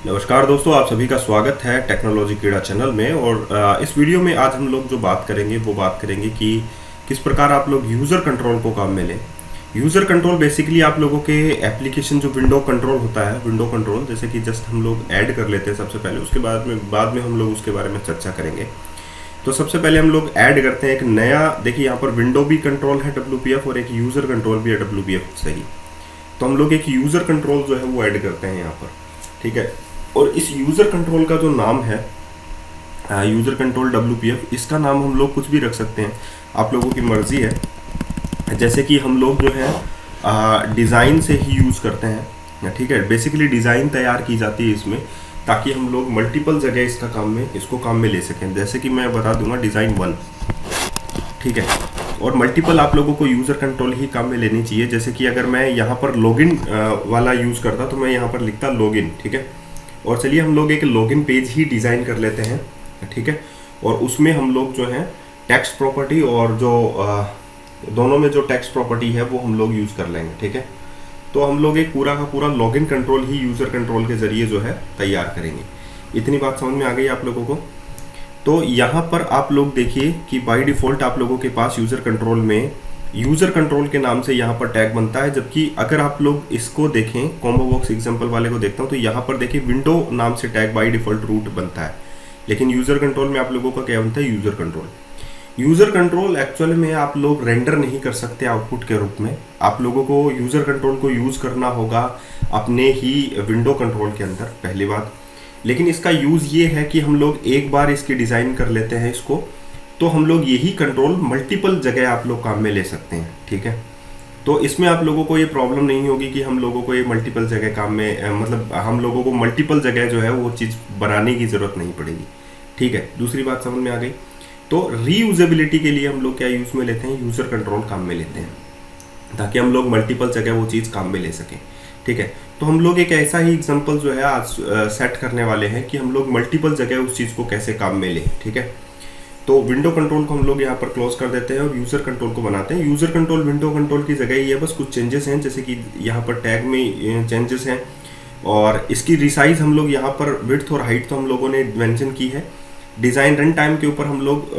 नमस्कार दोस्तों, आप सभी का स्वागत है टेक्नोलॉजी क्रीड़ा चैनल में। और इस वीडियो में आज हम लोग जो बात करेंगे वो बात करेंगे कि किस प्रकार आप लोग यूज़र कंट्रोल को काम में लें। यूज़र कंट्रोल बेसिकली आप लोगों के एप्लीकेशन जो विंडो कंट्रोल होता है, विंडो कंट्रोल जैसे कि जस्ट हम लोग ऐड कर लेते हैं सबसे पहले, उसके बाद में हम लोग उसके बारे में चर्चा करेंगे। तो सबसे पहले हम लोग ऐड करते हैं एक नया, देखिए यहाँ पर विंडो भी कंट्रोल है WPF और एक यूज़र कंट्रोल भी है WPF सही। तो हम लोग एक यूज़र कंट्रोल जो है वो ऐड करते हैं यहाँ पर, ठीक है। और इस यूज़र कंट्रोल का जो नाम है यूज़र कंट्रोल WPF, इसका नाम हम लोग कुछ भी रख सकते हैं, आप लोगों की मर्ज़ी है। जैसे कि हम लोग जो है डिज़ाइन से ही यूज़ करते हैं, ठीक है। बेसिकली डिज़ाइन तैयार की जाती है इसमें, ताकि हम लोग मल्टीपल जगह इसको काम में ले सकें। जैसे कि मैं बता दूंगा डिज़ाइन 1, ठीक है। और मल्टीपल आप लोगों को यूज़र कंट्रोल ही काम में लेनी चाहिए। जैसे कि अगर मैं यहाँ पर लॉगिन वाला यूज़ करता तो मैं यहाँ पर लिखता लॉगिन, ठीक है। और चलिए हम लोग एक लॉगिन पेज ही डिज़ाइन कर लेते हैं, ठीक है। और उसमें हम लोग जो है टेक्स्ट प्रॉपर्टी और जो दोनों में जो टेक्स्ट प्रॉपर्टी है वो हम लोग यूज़ कर लेंगे, ठीक है। तो हम लोग एक पूरा का पूरा लॉगिन कंट्रोल ही यूज़र कंट्रोल के ज़रिए जो है तैयार करेंगे। इतनी बात समझ में आ गई आप लोगों को। तो यहाँ पर आप लोग देखिए कि बाय डिफ़ॉल्ट आप लोगों के पास यूज़र कंट्रोल में यूज़र कंट्रोल के नाम से यहाँ पर टैग बनता है। जबकि अगर आप लोग इसको देखें, कॉम्बो बॉक्स एग्जांपल वाले को देखता हूँ, तो यहाँ पर देखिए विंडो नाम से टैग बाय डिफ़ॉल्ट रूट बनता है। लेकिन यूज़र कंट्रोल में आप लोगों का क्या बनता है, user control. User control actual में आप लोग रेंडर नहीं कर सकते आउटपुट के रूप में। आप लोगों को यूज़र कंट्रोल को यूज़ करना होगा अपने ही विंडो कंट्रोल के अंदर, पहली बात। लेकिन इसका यूज़ ये है कि हम लोग एक बार इसकी डिज़ाइन कर लेते हैं इसको, तो हम लोग यही कंट्रोल मल्टीपल जगह आप लोग काम में ले सकते हैं, ठीक है। तो इसमें आप लोगों को ये प्रॉब्लम नहीं होगी कि हम लोगों को ये मल्टीपल जगह काम में मतलब हम लोगों को मल्टीपल जगह जो है वो चीज़ बनाने की ज़रूरत नहीं पड़ेगी, ठीक है। दूसरी बात समझ में आ गई। तो रीयूजेबिलिटी के लिए हम लोग क्या यूज़ में लेते हैं, यूज़र कंट्रोल काम में लेते हैं, ताकि हम लोग मल्टीपल जगह वो चीज़ काम में ले सकें, ठीक है। तो हम लोग एक ऐसा ही एग्जांपल जो है आज सेट करने वाले हैं कि हम लोग मल्टीपल जगह उस चीज़ को कैसे काम में लें, ठीक है। तो विंडो कंट्रोल को हम लोग यहाँ पर क्लोज कर देते हैं और यूज़र कंट्रोल को बनाते हैं। यूज़र कंट्रोल विंडो कंट्रोल की जगह ही है, बस कुछ चेंजेस हैं, जैसे कि यहाँ पर टैग में चेंजेस हैं। और इसकी रिसाइज हम लोग यहाँ पर विड्थ और हाइट तो हम लोगों ने मेंशन की है। डिज़ाइन रन टाइम के ऊपर हम लोग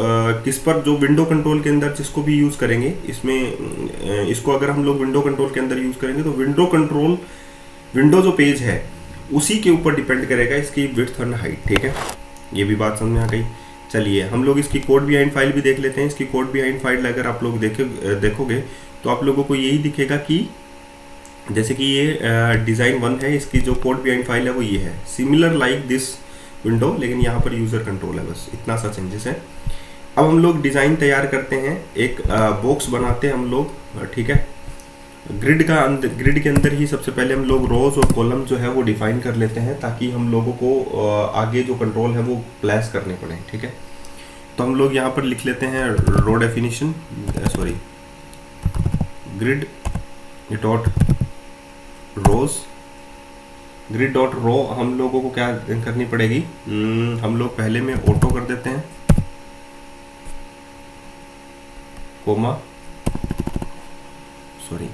किस पर जो विंडो कंट्रोल के अंदर जिसको भी यूज़ करेंगे, इसमें इसको अगर हम लोग विंडो कंट्रोल के अंदर यूज़ करेंगे तो विंडो जो पेज है उसी के ऊपर डिपेंड करेगा इसकी विड्थ और हाइट, ठीक है। ये भी बात समझ में आ गई। चलिए हम लोग इसकी कोड बिहाइंड फाइल भी देख लेते हैं। इसकी कोड बिहाइंड फाइल अगर आप लोग देखोगे तो आप लोगों को यही दिखेगा कि जैसे कि ये डिज़ाइन 1 है, इसकी जो कोड बिहाइंड फाइल है वो ये है, सिमिलर लाइक दिस विंडो, लेकिन यहाँ पर यूज़र कंट्रोल है, बस इतना सा चेंजेस है। अब हम लोग डिज़ाइन तैयार करते हैं, एक बॉक्स बनाते हैं हम लोग, ठीक है। ग्रिड के अंदर ही सबसे पहले हम लोग रोज और कॉलम जो है वो डिफाइन कर लेते हैं, ताकि हम लोगों को आगे जो कंट्रोल है वो प्लेस करने पड़े, ठीक है। तो हम लोग यहाँ पर लिख लेते हैं रो डेफिनेशन, सॉरी ग्रिड डॉट रोज, ग्रिड डॉट रो हम लोगों को क्या करनी पड़ेगी, हम लोग पहले में ऑटो कर देते हैं, comma sorry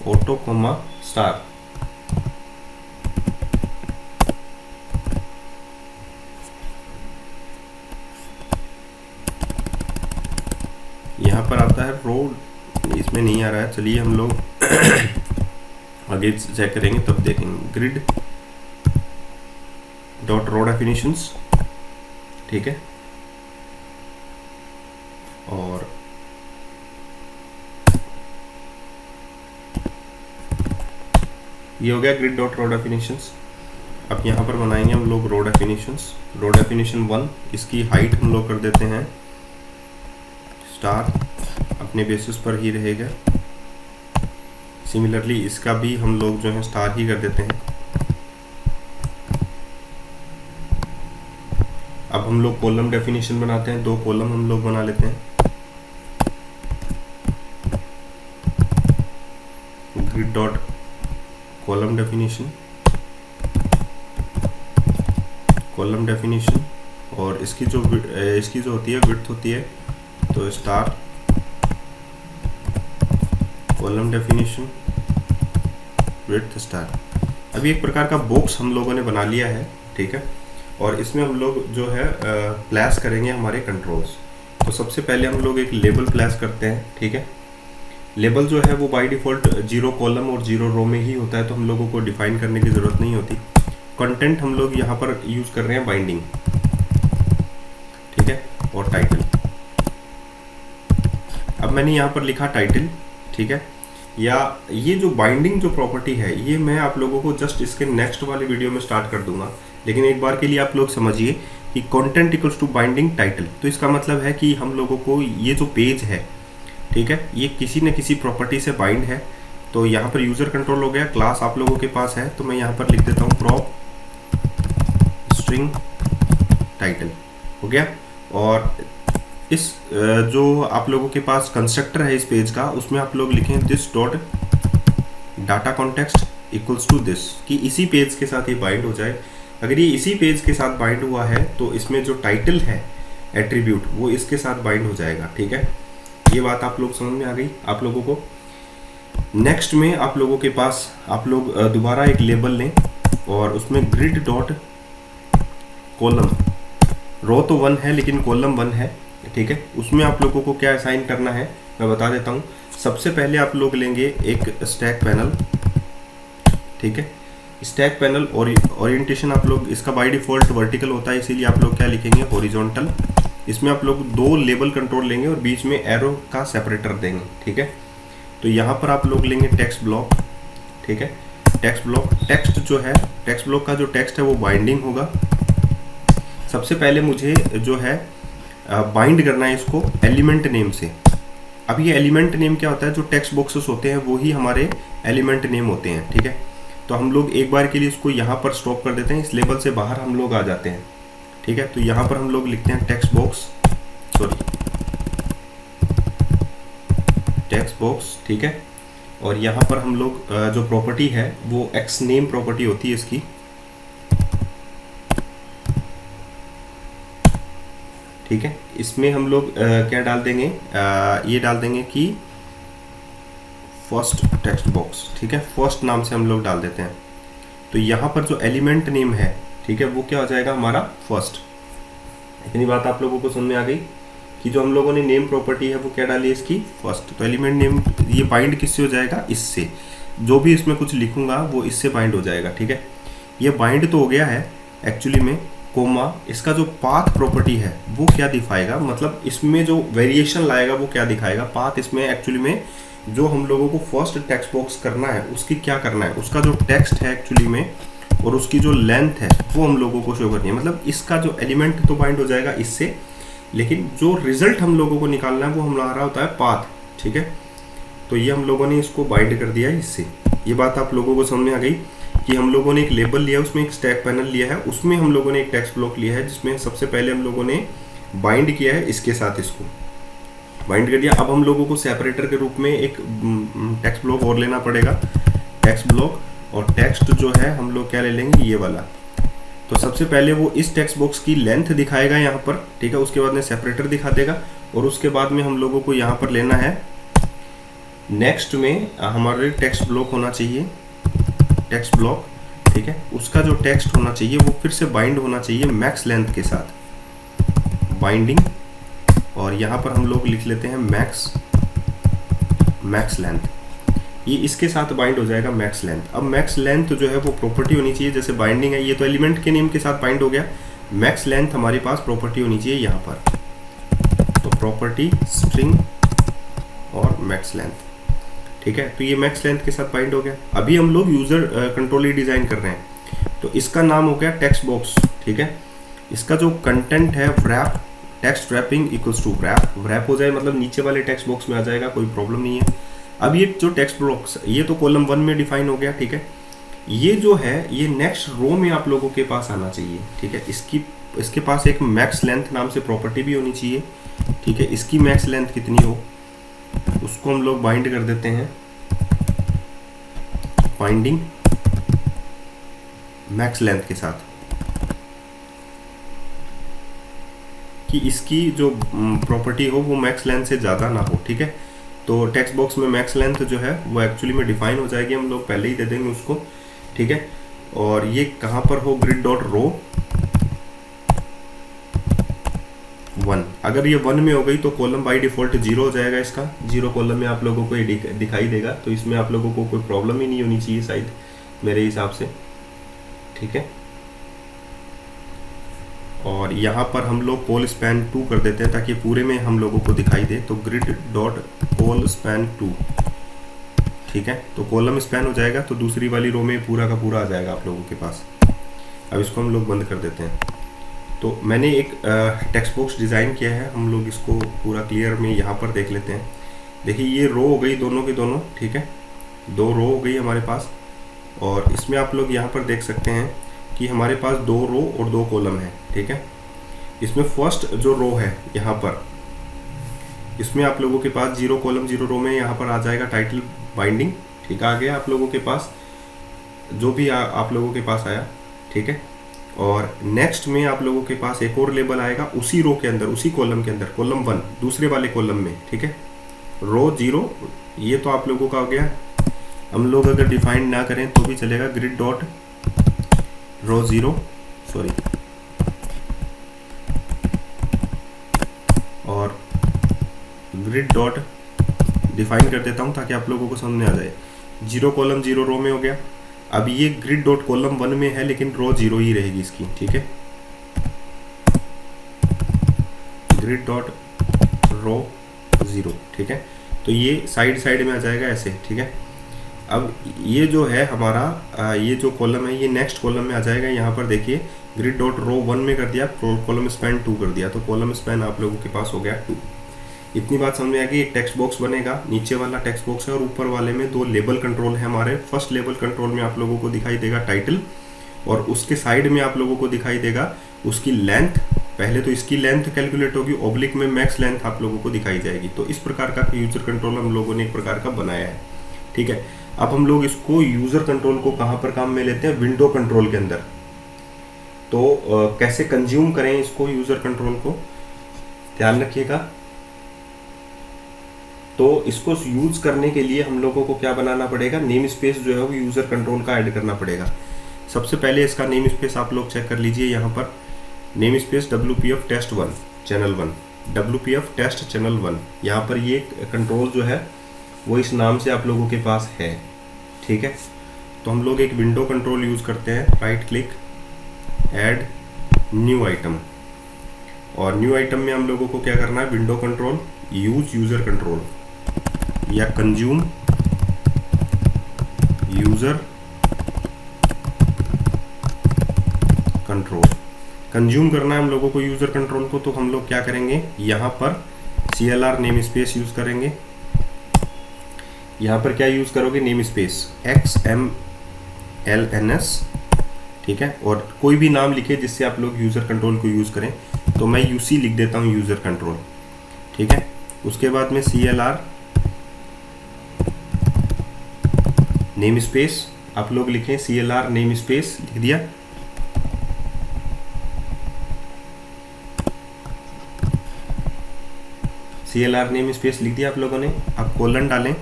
auto comma star. यहाँ पर आता है रो, इसमें नहीं आ रहा है। चलिए हम लोग आगे चेक करेंगे तब देखेंगे। ग्रिड डॉट रो डेफिनेशंस, ठीक है। और ये हो गया ग्रिड डॉट रो डेफिनेशंस। अब यहाँ पर बनाएंगे हम लोग रो डेफिनेशंस। रो डेफिनेशन 1, इसकी हाइट हम लोग कर देते हैं स्टार, अपने बेसिस पर ही रहेगा। सिमिलरली इसका भी हम लोग जो है स्टार ही कर देते हैं। अब हम लोग कॉलम डेफिनेशन बनाते हैं, 2 कॉलम हम लोग बना लेते हैं। ग्रिड डॉट कॉलम डेफिनेशन, और इसकी जो होती है विड्थ होती है तो star column definition width star. अभी एक प्रकार का बॉक्स हम लोगों ने बना लिया है, ठीक है, और इसमें हम लोग जो है प्लेस करेंगे हमारे कंट्रोल्स। तो सबसे पहले हम लोग एक लेबल प्लेस करते हैं, ठीक है। लेबल जो है वो बाय डिफ़ॉल्ट 0 कॉलम और 0 रो में ही होता है, तो हम लोगों को डिफाइन करने की ज़रूरत नहीं होती। कंटेंट हम लोग यहाँ पर यूज़ कर रहे हैं बाइंडिंग, ठीक है, और टाइटल। अब मैंने यहाँ पर लिखा टाइटल, ठीक है। या ये जो बाइंडिंग जो प्रॉपर्टी है ये मैं आप लोगों को जस्ट इसके नेक्स्ट वाले वीडियो में स्टार्ट कर दूंगा, लेकिन एक बार के लिए आप लोग समझिए कि content equals to binding title. तो इसका मतलब है कि हम लोगों को ये जो पेज है, ठीक है, ये किसी न किसी प्रॉपर्टी से बाइंड है। तो यहाँ पर यूज़र कंट्रोल हो गया, क्लास आप लोगों के पास है, तो मैं यहाँ पर लिख देता हूँ प्रॉप स्ट्रिंग टाइटल, हो गया। और इस जो आप लोगों के पास कंस्ट्रक्टर है इस पेज का, उसमें आप लोग लिखें this dot data context equals to this, कि इसी पेज के साथ ये बाइंड हो जाए। अगर ये इसी पेज के साथ बाइंड हुआ है तो इसमें जो टाइटल है एट्रीब्यूट वो इसके साथ बाइंड हो जाएगा, ठीक है। ये बात आप लोग समझ में आ गई आप लोगों को। नेक्स्ट में आप लोगों के पास आप लोग दोबारा एक लेबल लें और उसमें ग्रिड डॉट कॉलम, रो तो 1 है लेकिन कॉलम 1 है, ठीक है। उसमें आप लोगों को क्या असाइन करना है मैं बता देता हूँ। सबसे पहले आप लोग लेंगे एक स्टैक पैनल, ठीक है। स्टैक पैनल ओरिएंटेशन आप लोग इसका बाय डिफ़ॉल्ट वर्टिकल होता है, इसीलिए आप लोग क्या लिखेंगे हॉरिजॉन्टल। इसमें आप लोग 2 लेबल कंट्रोल लेंगे और बीच में एरो का सेपरेटर देंगे, ठीक है। तो यहाँ पर आप लोग लेंगे टेक्स्ट ब्लॉक, ठीक है। टेक्स्ट ब्लॉक, टेक्स्ट जो है टेक्स्ट ब्लॉक का जो टेक्स्ट है वो बाइंडिंग होगा। सबसे पहले मुझे जो है बाइंड करना है इसको एलिमेंट नेम से। अब ये एलिमेंट नेम क्या होता है, जो टेक्स्ट बॉक्सेस होते हैं वो ही हमारे एलिमेंट नेम होते हैं, ठीक है। तो हम लोग एक बार के लिए इसको यहाँ पर स्टॉप कर देते हैं, इस लेबल से बाहर हम लोग आ जाते हैं, ठीक है। तो यहाँ पर हम लोग लिखते हैं टेक्स्ट बॉक्स, ठीक है। और यहाँ पर हम लोग जो प्रॉपर्टी है वो एक्स नेम प्रॉपर्टी होती है इसकी, ठीक है। इसमें हम लोग क्या डाल देंगे, ये डाल देंगे कि फर्स्ट टेक्स्ट बॉक्स, ठीक है, फर्स्ट नाम से हम लोग डाल देते हैं। तो यहाँ पर जो एलिमेंट नेम है, ठीक है, वो क्या हो जाएगा हमारा फर्स्ट। इतनी बात आप लोगों को समझ में आ गई कि जो हम लोगों ने नेम प्रॉपर्टी है वो क्या डाली है इसकी फर्स्ट। तो एलिमेंट नेम ये बाइंड किससे हो जाएगा, इससे। जो भी इसमें कुछ लिखूंगा वो इससे बाइंड हो जाएगा, ठीक है। ये बाइंड तो हो गया है एक्चुअली में, कोमा इसका जो पाथ प्रॉपर्टी है वो क्या दिखाएगा, मतलब इसमें जो वेरिएशन लाएगा वो क्या दिखाएगा। पाथ इसमें एक्चुअली में जो हम लोगों को फर्स्ट टेक्स्ट बॉक्स करना है उसकी क्या करना है, उसका जो टेक्स्ट है एक्चुअली में और उसकी जो लेंथ है वो हम लोगों को शो करनी है। मतलब इसका जो एलिमेंट तो बाइंड हो जाएगा इससे, लेकिन जो रिजल्ट हम लोगों को निकालना है वो हमारा होता है पाथ, ठीक है। तो ये हम लोगों ने इसको बाइंड कर दिया है इससे। ये बात आप लोगों को समझ में आ गई कि हम लोगों ने एक लेबल लिया, उसमें एक स्टैक पैनल लिया है, उसमें हम लोगों ने एक टेक्स्ट ब्लॉक लिया है जिसमें सबसे पहले हम लोगों ने बाइंड किया है इसके साथ, इसको बाइंड कर दिया। अब हम लोगों को सेपरेटर के रूप में एक टेक्स्ट ब्लॉक और लेना पड़ेगा, टेक्स्ट ब्लॉक, और टेक्स्ट जो है हम लोग क्या ले लेंगे ये वाला। तो सबसे पहले वो इस टेक्स्ट बॉक्स की लेंथ दिखाएगा यहाँ पर, ठीक है, उसके बाद में सेपरेटर दिखा देगा और उसके बाद में हम लोगों को यहाँ पर लेना है नेक्स्ट में हमारे टेक्स्ट ब्लॉक होना चाहिए, टेक्स्ट ब्लॉक, ठीक है। उसका जो टेक्स्ट होना चाहिए वो फिर से बाइंड होना चाहिए मैक्स लेंथ के साथ, बाइंडिंग, और यहाँ पर हम लोग लिख लेते हैं मैक्स लेंथ। ये इसके साथ बाइंड हो जाएगा मैक्स लेंथ। अब मैक्स लेंथ जो है वो प्रॉपर्टी होनी चाहिए, जैसे बाइंडिंग है ये तो एलिमेंट के नेम के साथ बाइंड हो गया, मैक्स लेंथ हमारे पास प्रॉपर्टी होनी चाहिए यहाँ पर। तो प्रॉपर्टी स्ट्रिंग और मैक्स लेंथ, ठीक है। तो ये मैक्स लेंथ के साथ बाइंड हो गया। अभी हम लोग यूजर कंट्रोल ही डिजाइन कर रहे हैं, तो इसका नाम हो गया टेक्स्ट बॉक्स, ठीक है। इसका जो कंटेंट है wrap, text wrapping equals to wrap, wrap हो जाए मतलब नीचे वाले टेक्स्ट बॉक्स में आ जाएगा, कोई प्रॉब्लम नहीं है। अब ये जो टेक्स्ट बॉक्स ये तो कॉलम 1 में डिफाइन हो गया, ठीक है। ये जो है ये नेक्स्ट रो में आप लोगों के पास आना चाहिए, ठीक है। इसके पास एक मैक्स लेंथ नाम से प्रॉपर्टी भी होनी चाहिए, ठीक है। इसकी मैक्स लेंथ कितनी हो उसको हम लोग बाइंड कर देते हैं, बाइंडिंग मैक्स लेंथ के साथ, कि इसकी जो प्रॉपर्टी हो वो मैक्स लेंथ से ज़्यादा ना हो, ठीक है। तो टेक्स्ट बॉक्स में मैक्स लेंथ जो है वो एक्चुअली में डिफाइन हो जाएगी, हम लोग पहले ही दे देंगे उसको, ठीक है। और ये कहाँ पर हो, ग्रिड डॉट रो 1, अगर ये 1 में हो गई तो कॉलम बाय डिफॉल्ट 0 हो जाएगा, इसका 0 कॉलम में आप लोगों को ये दिखाई देगा। तो इसमें आप लोगों को कोई प्रॉब्लम ही नहीं होनी चाहिए शायद, मेरे हिसाब से, ठीक है। और यहाँ पर हम लोग कॉल स्पैन 2 कर देते हैं ताकि पूरे में हम लोगों को दिखाई दे। तो ग्रिड डॉट कॉल स्पैन 2, ठीक है। तो कॉलम स्पैन हो जाएगा, तो दूसरी वाली रो में पूरा का पूरा आ जाएगा आप लोगों के पास। अब इसको हम लोग बंद कर देते हैं। तो मैंने एक टेक्स्ट बॉक्स डिज़ाइन किया है, हम लोग इसको पूरा क्लियर में यहाँ पर देख लेते हैं। देखिए ये रो हो गई दोनों की दोनों, ठीक है, 2 रो हो गई हमारे पास। और इसमें आप लोग यहाँ पर देख सकते हैं कि हमारे पास 2 रो और 2 कॉलम है, ठीक है। इसमें फर्स्ट जो रो है यहाँ पर, इसमें आप लोगों के पास 0 कॉलम 0 रो में यहाँ पर आ जाएगा टाइटल बाइंडिंग, ठीक आ गया आप लोगों के पास, जो भी आप लोगों के पास आया, ठीक है। और नेक्स्ट में आप लोगों के पास एक और लेबल आएगा उसी रो के अंदर, उसी कॉलम के अंदर, कॉलम 1 दूसरे वाले कॉलम में, ठीक है, रो 0। ये तो आप लोगों का हो गया। हम लोग अगर डिफाइन ना करें तो भी चलेगा, ग्रिड डॉट रो 0, सॉरी, और ग्रिड डॉट डिफाइन कर देता हूं ताकि आप लोगों को समझ में आ जाए। 0 कॉलम 0 रो में हो गया। अब ये ग्रिड डॉट कॉलम 1 में है लेकिन रो 0 ही रहेगी इसकी, ठीक है। ग्रिड डॉट रो 0, ठीक है। तो ये साइड साइड में आ जाएगा ऐसे, ठीक है। अब ये जो है हमारा ये जो कॉलम है ये नेक्स्ट कॉलम में आ जाएगा। यहाँ पर देखिए ग्रिड डॉट रो 1 में कर दिया, कॉलम स्पैन 2 कर दिया, तो कॉलम स्पैन आप लोगों के पास हो गया 2। इतनी बात समझ में आ गई। एक टेक्स्ट बॉक्स बनेगा, नीचे वाला टेक्स्ट बॉक्स है और ऊपर वाले में 2 लेबल कंट्रोल है हमारे। फर्स्ट लेबल कंट्रोल में आप लोगों को दिखाई देगा टाइटल, और उसके साइड में आप लोगों को दिखाई देगा उसकी लेंथ। पहले तो इसकी लेंथ कैलकुलेट होगी, ऑब्लिक में मैक्स लेंथ आप लोगों को दिखाई जाएगी। तो इस प्रकार का यूजर कंट्रोल हम लोगों ने एक प्रकार का बनाया है, ठीक है। अब हम लोग इसको यूजर कंट्रोल को कहाँ पर काम में लेते हैं, विंडो कंट्रोल के अंदर। तो कैसे कंज्यूम करें इसको, यूजर कंट्रोल को, ध्यान रखिएगा। तो इसको यूज करने के लिए हम लोगों को क्या बनाना पड़ेगा, नेम स्पेस जो है वो यूजर कंट्रोल का ऐड करना पड़ेगा। सबसे पहले इसका नेम स्पेस आप लोग चेक कर लीजिए। यहाँ पर namespace WPF test 1 channel 1, WPF test channel 1, यहाँ पर ये कंट्रोल जो है वो इस नाम से आप लोगों के पास है, ठीक है। तो हम लोग एक विंडो कंट्रोल यूज करते हैं, right click, add new item, और न्यू आइटम में हम लोगों को क्या करना है, window control, use user control या कंज्यूम यूजर कंट्रोल। कंज्यूम करना है हम लोगों को यूजर कंट्रोल को। तो हम लोग क्या करेंगे, यहाँ पर CLR नेम स्पेस यूज करेंगे। यहाँ पर क्या यूज करोगे, नेम स्पेस XMLNS, ठीक है। और कोई भी नाम लिखे जिससे आप लोग यूजर कंट्रोल को यूज करें। तो मैं UC लिख देता हूँ, यूजर कंट्रोल, ठीक है। उसके बाद में CLR नेम स्पेस आप लोग लिखें, CLR नेम स्पेस लिख दिया। CLR नेम स्पेस लिख दिया आप लोगों ने। अब कोलन डालें।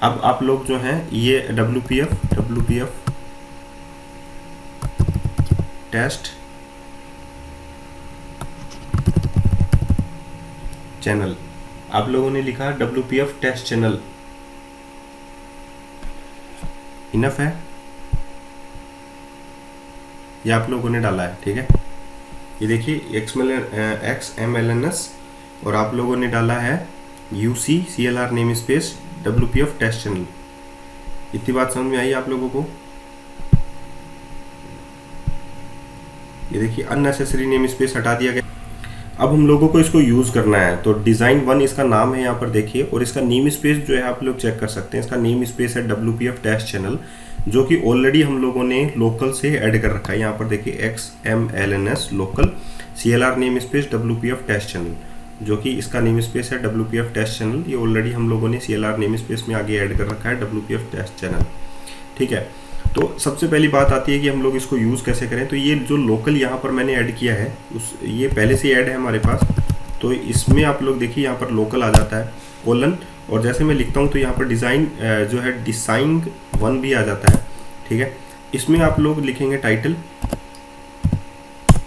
अब आप लोग जो हैं ये WPF टेस्ट चैनल, आप लोगों ने लिखा WPF टेस्ट चैनल, इनफ है, ये आप लोगों ने डाला है, ठीक है। ये देखिए XMLNS, और आप लोगों ने डाला है UC CLR namespace WPF test channel. इतनी बात समझ में आई आप लोगों को। ये देखिए अननेसेसरी नेम स्पेस हटा दिया गया। अब हम लोगों को इसको यूज करना है। तो डिजाइन 1 इसका नाम है, यहाँ पर देखिए, और इसका नेम स्पेस जो है आप लोग चेक कर सकते हैं। इसका नेम स्पेस है WPF टेस्ट चैनल, जो कि ऑलरेडी हम लोगों ने लोकल से ऐड कर रखा है। यहाँ पर देखिए XMLNS local, CLR namespace WPF test channel, जो कि इसका नेम स्पेस है WPF टेस्ट चैनल। ये ऑलरेडी हम लोगों ने CLR नेम स्पेस में आगे ऐड कर रखा है WPF टेस्ट चैनल, ठीक है। तो सबसे पहली बात आती है कि हम लोग इसको यूज़ कैसे करें। तो ये जो लोकल यहाँ पर मैंने ऐड किया है ये पहले से ऐड है हमारे पास। तो इसमें आप लोग देखिए यहाँ पर लोकल आ जाता है। कोलन, और जैसे मैं लिखता हूँ तो यहाँ पर डिज़ाइन जो है डिसाइंग 1 भी आ जाता है, ठीक है। इसमें आप लोग लिखेंगे टाइटल,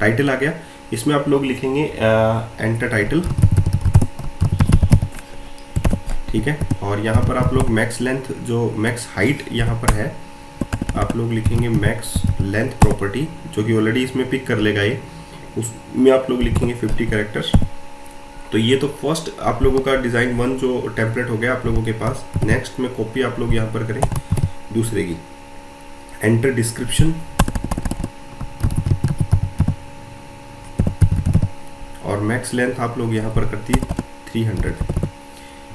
टाइटल आ गया। इसमें आप लोग लिखेंगे एंटर टाइटल, ठीक है। और यहाँ पर आप लोग मैक्स लेंथ, जो मैक्स हाइट यहाँ पर है, आप लोग लिखेंगे मैक्स लेंथ प्रॉपर्टी, जो कि ऑलरेडी इसमें पिक कर लेगा ये, उसमें आप लोग लिखेंगे 50 कैरेक्टर्स। तो ये तो फर्स्ट आप लोगों का डिज़ाइन 1 जो टेम्पलेट हो गया आप लोगों के पास। नेक्स्ट में कॉपी आप लोग यहाँ पर करें दूसरे की, एंटर डिस्क्रिप्शन, और मैक्स लेंथ आप लोग यहाँ पर करती है 300,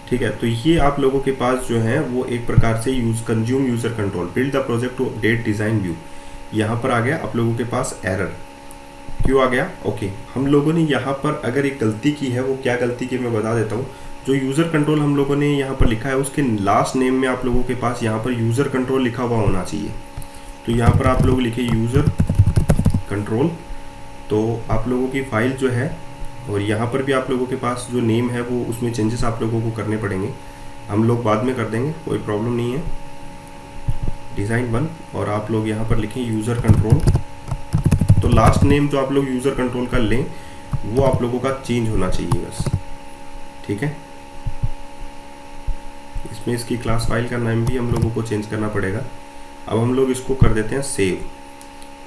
ठीक है। तो ये आप लोगों के पास जो है वो एक प्रकार से consume user control, build the project to update design view, यहाँ पर आ गया आप लोगों के पास एरर। क्यों आ गया? ओके, हम लोगों ने यहाँ पर अगर एक गलती की है, वो क्या गलती की मैं बता देता हूँ। जो यूज़र कंट्रोल हम लोगों ने यहाँ पर लिखा है, उसके लास्ट नेम में आप लोगों के पास यहाँ पर यूज़र कंट्रोल लिखा हुआ होना चाहिए। तो यहाँ पर आप लोग लिखे यूज़र कंट्रोल, तो आप लोगों की फाइल जो है, और यहाँ पर भी आप लोगों के पास जो नेम है वो उसमें चेंजेस आप लोगों को करने पड़ेंगे, हम लोग बाद में कर देंगे, कोई प्रॉब्लम नहीं है। डिज़ाइन 1, और आप लोग यहाँ पर लिखें यूज़र कंट्रोल। तो लास्ट नेम जो आप लोग यूज़र कंट्रोल का लें वो आप लोगों का चेंज होना चाहिए बस, ठीक है। इसमें इसकी क्लास फाइल का नाम भी हम लोगों को चेंज करना पड़ेगा। अब हम लोग इसको कर देते हैं सेव।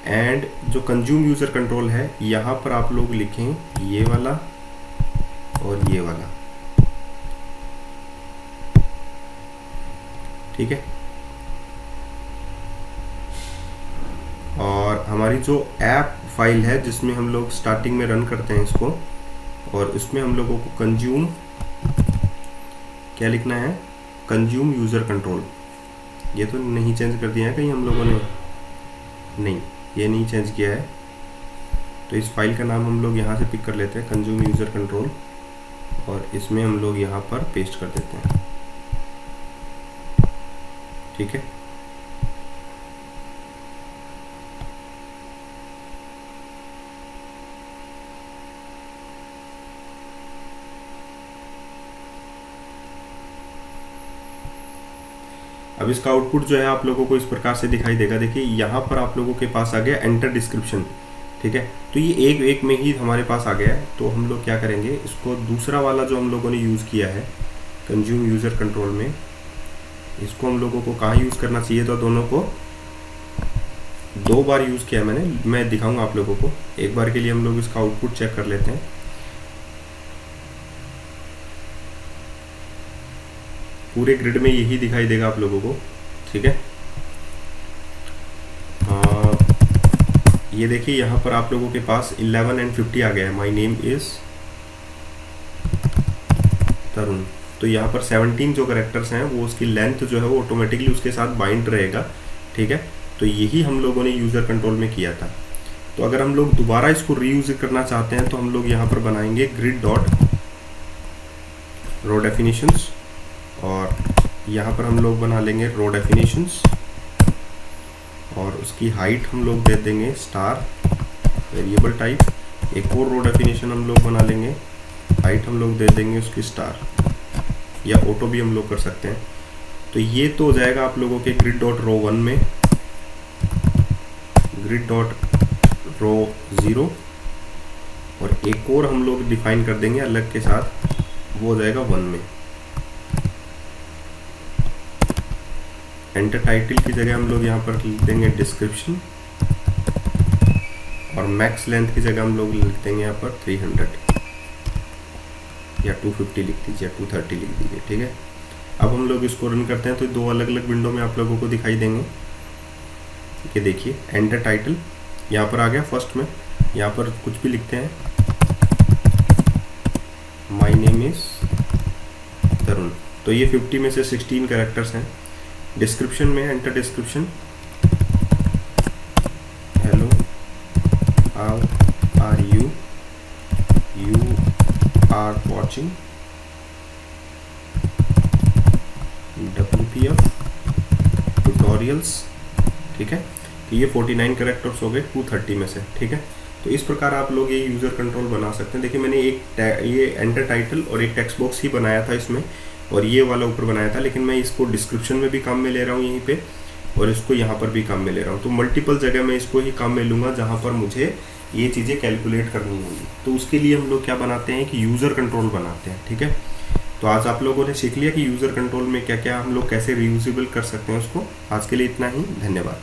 एंड जो कंज्यूम यूज़र कंट्रोल है, यहाँ पर आप लोग लिखें ये वाला और ये वाला, ठीक है। और हमारी जो ऐप फाइल है जिसमें हम लोग स्टार्टिंग में रन करते हैं इसको, और इसमें हम लोगों को कंज्यूम क्या लिखना है, कंज्यूम यूज़र कंट्रोल। ये तो नहीं चेंज कर दिया है कहीं हम लोगों ने? नहीं, ये नहीं चेंज किया है। तो इस फाइल का नाम हम लोग यहाँ से पिक कर लेते हैं, कंज्यूम यूज़र कंट्रोल, और इसमें हम लोग यहाँ पर पेस्ट कर देते हैं, ठीक है। अब इसका आउटपुट जो है आप लोगों को इस प्रकार से दिखाई देगा। देखिए यहाँ पर आप लोगों के पास आ गया एंटर डिस्क्रिप्शन, ठीक है। तो ये एक में ही हमारे पास आ गया है। तो हम लोग क्या करेंगे, इसको दूसरा वाला जो हम लोगों ने यूज़ किया है कंज्यूम यूज़र कंट्रोल में, इसको हम लोगों को कहाँ यूज़ करना चाहिए? तो दोनों को 2 बार यूज़ किया मैंने, मैं दिखाऊंगा आप लोगों को। एक बार के लिए हम लोग इसका आउटपुट चेक कर लेते हैं। पूरे ग्रिड में यही दिखाई देगा आप लोगों को, ठीक है। ये देखिए यहाँ पर आप लोगों के पास 11 and 50 आ गया है। माई नेम इज़ तरुण। तो यहाँ पर 17 जो करेक्टर्स हैं वो उसकी लेंथ जो है वो ऑटोमेटिकली उसके साथ बाइंड रहेगा, ठीक है। तो यही हम लोगों ने यूज़र कंट्रोल में किया था। तो अगर हम लोग दोबारा इसको रीयूज करना चाहते हैं तो हम लोग यहाँ पर बनाएंगे ग्रिड डॉट रो डेफिनेशंस, और यहाँ पर हम लोग बना लेंगे रो डेफिनेशंस, और उसकी हाइट हम लोग दे देंगे स्टार वेरिएबल टाइप। एक और रो डेफिनेशन हम लोग बना लेंगे, हाइट हम लोग दे देंगे उसकी स्टार, या ऑटो भी हम लोग कर सकते हैं। तो ये तो हो जाएगा आप लोगों के ग्रिड डॉट रो 1 में, ग्रिड डॉट रो 0, और एक और हम लोग डिफाइन कर देंगे अलग के साथ, वो हो जाएगा 1 में। एंटर टाइटल की जगह हम लोग यहाँ पर लिख देंगे डिस्क्रिप्शन, और मैक्स लेंथ की जगह हम लोग लिख देंगे यहाँ पर 300 या 250 लिख दीजिए, 230 लिख दीजिए, ठीक है। अब हम लोग इसको रन करते हैं तो 2 अलग अलग विंडो में आप लोगों को दिखाई देंगे। ये देखिए एंटर टाइटल यहाँ पर आ गया फर्स्ट में, यहाँ पर कुछ भी लिखते हैं, माई नेम इज तरुण। तो ये 50 में से 16 कैरेक्टर्स हैं। डिस्क्रिप्शन में enter description, hello how are you, you are watching WPF tutorials, ठीक है। तो ये 49 कैरेक्टर्स हो गए 230 में से, ठीक है। तो इस प्रकार आप लोग ये यूज़र कंट्रोल बना सकते हैं। देखिए मैंने ये एंटर टाइटल और एक टेक्स्ट बॉक्स ही बनाया था इसमें, और ये वाला ऊपर बनाया था, लेकिन मैं इसको डिस्क्रिप्शन में भी काम में ले रहा हूँ यहीं पे, और इसको यहाँ पर भी काम में ले रहा हूँ। तो मल्टीपल जगह मैं इसको ही काम में लूँगा जहाँ पर मुझे ये चीज़ें कैलकुलेट करनी होंगी। तो उसके लिए हम लोग क्या बनाते हैं कि यूज़र कंट्रोल बनाते हैं, ठीक है। तो आज आप लोगों ने सीख लिया कि यूज़र कंट्रोल में क्या क्या हम लोग कैसे रीयूजेबल कर सकते हैं उसको। आज के लिए इतना ही, धन्यवाद।